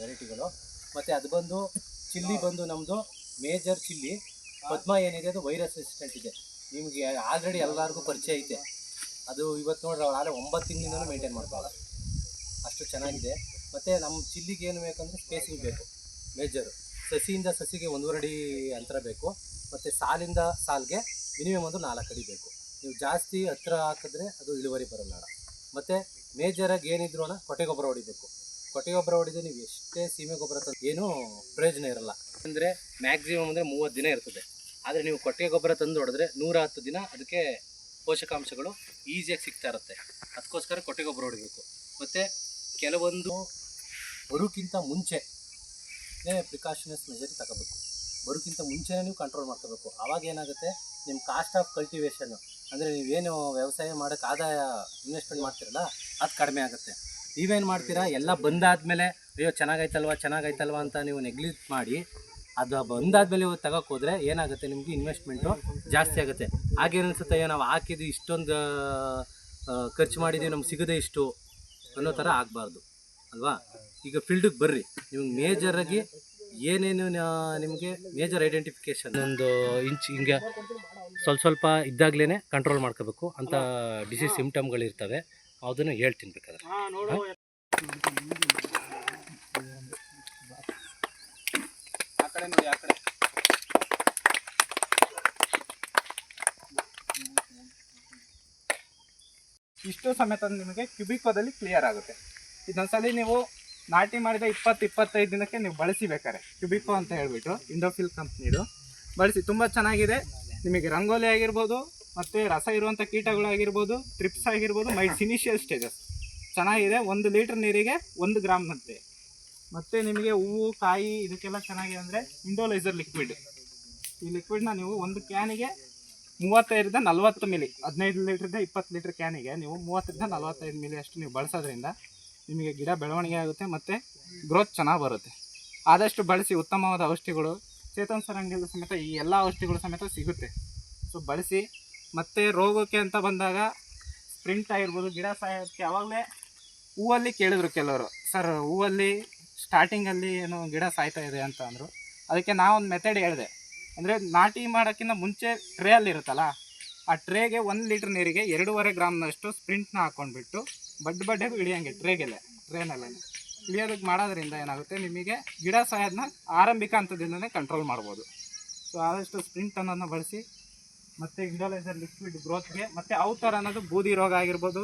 ವೆರೈಟಿಗಳು. ಮತ್ತು ಅದು ಬಂದು ಚಿಲ್ಲಿ ಬಂದು ನಮ್ಮದು ಮೇಜರ್ ಚಿಲ್ಲಿ ಪದ್ಮ ಏನಿದೆ ಅದು ವೈರಸ್ ರೆಸಿಸ್ಟೆಂಟ್ ಇದೆ. ನಿಮಗೆ ಆಲ್ರೆಡಿ ಎಲ್ಲರಿಗೂ ಪರಿಚಯ ಐತೆ ಅದು. ಇವತ್ತು ನೋಡ್ರಿ ಅವ್ರು 9 ತಿಂಗಳಿಂದಲೂ ಮೇಂಟೈನ್ ಮಾಡ್ತಾರೆ, ಅಷ್ಟು ಚೆನ್ನಾಗಿದೆ. ಮತ್ತು ನಮ್ಮ ಚಿಲ್ಲಿಗೆ ಏನು ಬೇಕಂದರೆ ಸ್ಪೇಸಿಂಗ್ ಬೇಕು ಮೇಜರು. ಸಸಿಯಿಂದ ಸಸಿಗೆ 1.5 ಅಡಿ ಅಂತರ ಬೇಕು. ಮತ್ತು ಸಾಲಿಂದ ಸಾಲಿಗೆ ಮಿನಿಮಮ್ ಒಂದು 4 ಅಡಿ ಬೇಕು. ನೀವು ಜಾಸ್ತಿ ಹತ್ತಿರ ಹಾಕಿದ್ರೆ ಅದು ಇಳುವರಿ ಬರೋಲ್ಲ. ಮತ್ತು ಮೇಜರಾಗಿ ಏನಿದ್ರು ಕೊಟ್ಟೆ ಗೊಬ್ಬರ ಹೊಡಿಬೇಕು. ಕೊಟ್ಟೆ ಗೊಬ್ಬರ ಹೊಡಿದ್ರೆ ನೀವು ಎಷ್ಟೇ ಸೀಮೆ ಗೊಬ್ಬರ ತಂದು ಏನೂ ಪ್ರಯೋಜನ ಇರಲ್ಲ. ಅಂದರೆ ಮ್ಯಾಕ್ಸಿಮಮ್ ಅಂದರೆ 30 ದಿನ ಇರ್ತದೆ. ಆದರೆ ನೀವು ಕೊಟ್ಟಿಗೆ ಗೊಬ್ಬರ ತಂದು ಹೊಡೆದ್ರೆ 110 ದಿನ ಅದಕ್ಕೆ ಪೋಷಕಾಂಶಗಳು ಈಸಿಯಾಗಿ ಸಿಗ್ತಾ ಇರುತ್ತೆ. ಅದಕ್ಕೋಸ್ಕರ ಕೊಟ್ಟಿಗೆ ಗೊಬ್ಬರ ಹೊಡಿಬೇಕು. ಮತ್ತು ಕೆಲವೊಂದು ಬರೋಕ್ಕಿಂತ ಮುಂಚೆನೇ ಪ್ರಿಕಾಷನಸ್ ಮೆಜರ್ ತಗೋಬೇಕು. ಬರೋಕ್ಕಿಂತ ಮುಂಚೆನೇ ನೀವು ಕಂಟ್ರೋಲ್ ಮಾಡ್ಕೋಬೇಕು. ಆವಾಗ ಏನಾಗುತ್ತೆ, ನಿಮ್ಮ ಕಾಸ್ಟ್ ಆಫ್ ಕಲ್ಟಿವೇಷನ್ನು ಅಂದರೆ ನೀವೇನು ವ್ಯವಸಾಯ ಮಾಡೋಕ್ಕೆ ಆದಾಯ ಇನ್ವೆಸ್ಟ್ಮೆಂಟ್ ಮಾಡ್ತೀರಲ್ಲ ಅದು ಕಡಿಮೆ ಆಗುತ್ತೆ. ನೀವೇನು ಮಾಡ್ತೀರಾ, ಎಲ್ಲ ಬಂದಾದಮೇಲೆ ಅಯ್ಯೋ ಚೆನ್ನಾಗೈತಲ್ವ ಅಂತ ನೀವು ನೆಗ್ಲೆಕ್ಟ್ ಮಾಡಿ ಅದು ಬಂದಾದಮೇಲೆ ತಗೋಕ್ಕೆ ಹೋದರೆ ಏನಾಗುತ್ತೆ, ನಿಮಗೆ ಇನ್ವೆಸ್ಟ್ಮೆಂಟು ಜಾಸ್ತಿ ಆಗುತ್ತೆ. ಹಾಗೇನಿಸುತ್ತೆ, ಅಯ್ಯೋ ನಾವು ಹಾಕಿದ್ದು ಇಷ್ಟೊಂದು ಖರ್ಚು ಮಾಡಿದ್ದೀವಿ ನಮ್ಗೆ ಸಿಗೋದೇ ಇಷ್ಟು ಅನ್ನೋ ಥರ ಆಗಬಾರ್ದು ಅಲ್ವಾ. ಈಗ ಫೀಲ್ಡಿಗೆ ಬರ್ರಿ, ನಿಮ್ಗೆ ಮೇಜರಾಗಿ ಏನೇನು ನಿಮಗೆ ಮೇಜರ್ ಐಡೆಂಟಿಫಿಕೇಷನ್ ಒಂದು ಇಂಚ್ ಹಿಂಗೆ ಸ್ವಲ್ಪ ಇದ್ದಾಗಲೇ ಕಂಟ್ರೋಲ್ ಮಾಡ್ಕೋಬೇಕು ಅಂತ ಡಿಸೀಸ್ ಸಿಮ್ಟಮ್ಗಳಿರ್ತವೆ. ಅದನ್ನು ಹೇಳ್ತೀನಿ ಬೇಕಾದ್ರೆ. ಇಷ್ಟು ಸಮೇತ ನಿಮಗೆ ಕ್ಯುಬಿಕೋದಲ್ಲಿ ಕ್ಲಿಯರ್ ಆಗುತ್ತೆ. ಇದೊಂದ್ಸಲಿ ನೀವು ನಾಟಿ ಮಾಡಿದ 20-25 ದಿನಕ್ಕೆ ನೀವು ಬಳಸಿಬೇಕಾರೆ ಕ್ಯುಬಿಕೋ ಅಂತ ಹೇಳ್ಬಿಟ್ಟು ಇಂಡೋಫಿಲ್ ಕಂಪ್ನಿದು ಬಳಸಿ. ತುಂಬ ಚೆನ್ನಾಗಿದೆ. ನಿಮಗೆ ರಂಗೋಲಿ ಆಗಿರ್ಬೋದು, ಮತ್ತು ರಸ ಇರುವಂಥ ಕೀಟಗಳಾಗಿರ್ಬೋದು, ಟ್ರಿಪ್ಸ್ ಆಗಿರ್ಬೋದು, ಮೈಟ್ಸ್ ಇನಿಷಿಯಲ್ ಸ್ಟೇಜಸ್ ಚೆನ್ನಾಗಿದೆ. 1 ಲೀಟ್ರ್ ನೀರಿಗೆ 1 ಗ್ರಾಮ್ನಂತೆ. ಮತ್ತು ನಿಮಗೆ ಹೂವು ಕಾಯಿ ಇದಕ್ಕೆಲ್ಲ ಚೆನ್ನಾಗಿದೆ ಅಂದರೆ ಇಂಡೋಲೈಸರ್ ಲಿಕ್ವಿಡ್. ಈ ಲಿಕ್ವಿಡ್ನ ನೀವು 1 ಕ್ಯಾನಿಗೆ 35-40 ಮಿಲಿ, 15 ಲೀಟ್ರಿಂದ 20 ಲೀಟ್ರ್ ಕ್ಯಾನಿಗೆ ನೀವು 30-45 ಮಿಲಿ ಅಷ್ಟು ನೀವು ಬಳಸೋದ್ರಿಂದ ನಿಮಗೆ ಗಿಡ ಬೆಳವಣಿಗೆ ಆಗುತ್ತೆ ಮತ್ತು ಗ್ರೋತ್ ಚೆನ್ನಾಗಿ ಬರುತ್ತೆ. ಆದಷ್ಟು ಬಳಸಿ. ಉತ್ತಮವಾದ ಔಷಧಿಗಳು ಚೇತನ್ ಸರ್ ಅಂಗಡಿಯಲ್ಲಿ ಸಮೇತ ಈ ಎಲ್ಲ ಔಷಧಿಗಳು ಸಮೇತ ಸಿಗುತ್ತೆ. ಸೊ ಬಳಸಿ. ಮತ್ತು ರೋಗಕ್ಕೆ ಅಂತ ಬಂದಾಗ ಸ್ಪ್ರಿಂಟ್ ಆಗಿರ್ಬೋದು, ಗಿಡ ಸಾಯೋದಕ್ಕೆ ಆವಾಗಲೇ ಹೂವಲ್ಲಿ ಕೇಳಿದ್ರು ಕೆಲವರು, ಸರ್ ಹೂವಲ್ಲಿ ಸ್ಟಾರ್ಟಿಂಗಲ್ಲಿ ಏನು ಗಿಡ ಸಾಯ್ತಾ ಇದೆ ಅಂತ ಅಂದರು. ಅದಕ್ಕೆ ನಾವೊಂದು ಮೆಥಡ್ ಹೇಳಿದೆ. ಅಂದರೆ ನಾಟಿ ಮಾಡೋಕ್ಕಿಂತ ಮುಂಚೆ ಟ್ರೇಯಲ್ಲಿರುತ್ತಲ್ಲ, ಆ ಟ್ರೇಗೆ 1 ಲೀಟ್ರ್ ನೀರಿಗೆ 2.5 ಗ್ರಾಮ್ನಷ್ಟು ಸ್ಪ್ರಿಂಟ್ನ ಹಾಕ್ಕೊಂಡ್ಬಿಟ್ಟು ಬಡ್ಡೆಗೂ ಇಳಿಯೋಂಗೆ ಟ್ರೇನಲ್ಲೇ ಇಳಿಯೋದಕ್ಕೆ ಮಾಡೋದ್ರಿಂದ ಏನಾಗುತ್ತೆ, ನಿಮಗೆ ಗಿಡ ಸಾಯೋದನ್ನ ಆರಂಭಿಕ ಹಂತದಿಂದಲೇ ಕಂಟ್ರೋಲ್ ಮಾಡ್ಬೋದು. ಸೊ ಆದಷ್ಟು ಸ್ಪ್ರಿಂಟ್ ಅನ್ನೋದನ್ನ ಬಳಸಿ. ಮತ್ತು ಇಂಡೋಲೈಸರ್ ಲಿಕ್ವಿಡ್ ಗ್ರೋತ್ಗೆ. ಮತ್ತು ಔತರ್ ಅನ್ನೋದು ಬೂದಿ ರೋಗ ಆಗಿರ್ಬೋದು,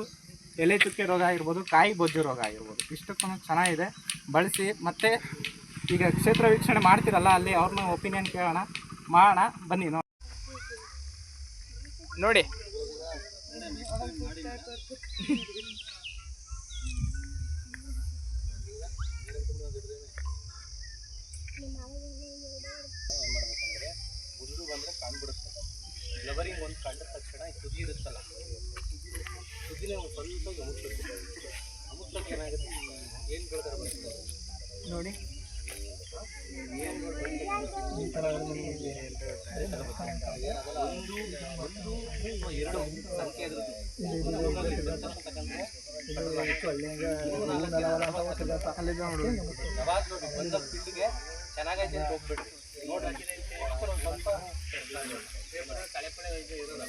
ಎಲೆ ಚುಕ್ಕೆ ರೋಗ ಆಗಿರ್ಬೋದು, ಕಾಯಿ ಬೊಜ್ಜು ರೋಗ ಆಗಿರ್ಬೋದು, ಇಷ್ಟಕ್ಕೂ ಚೆನ್ನಾಗಿದೆ, ಬಳಸಿ. ಮತ್ತು ಈಗ ಕ್ಷೇತ್ರ ವೀಕ್ಷಣೆ ಮಾಡ್ತಿರಲ್ಲ, ಅಲ್ಲಿ ಅವ್ರನ್ನ ಒಪಿನಿಯನ್ ಕೇಳೋಣ, ಮಾಡೋಣ ಬನ್ನಿ ನೋಡಿ. ಉದುರು ಬಂದರೆ ಕಾಣ್ಬಿಡುತ್ತೆ. ಫ್ಲವರಿಂಗ್ ಒಂದು ಕಂಡ ತಕ್ಷಣ ತುದಿ ಇರುತ್ತಲ್ಲ, ತುದಿನೇ ಒಂದು ಸ್ವಲ್ಪ ಅಮುಕ್ತಕ್ಕೆ ಏನಾಗುತ್ತೆ, ಏನು ಬೆಳೆದ್ರೆ ನೋಡಿ ಈ ಥರ 1-2 ಸಂಖ್ಯೆ ಯಾವಾಗಲೂ ಬಂದ ಫೀಲ್ಡ್ಗೆ ಚೆನ್ನಾಗೈತೆ ಅಂತ ಹೋಗ್ಬಿಡ್ರಿ. ನೋಡ್ರಿ ಸ್ವಲ್ಪ ಕಳೆ ಪಳೆ ಇರೋಲ್ಲ.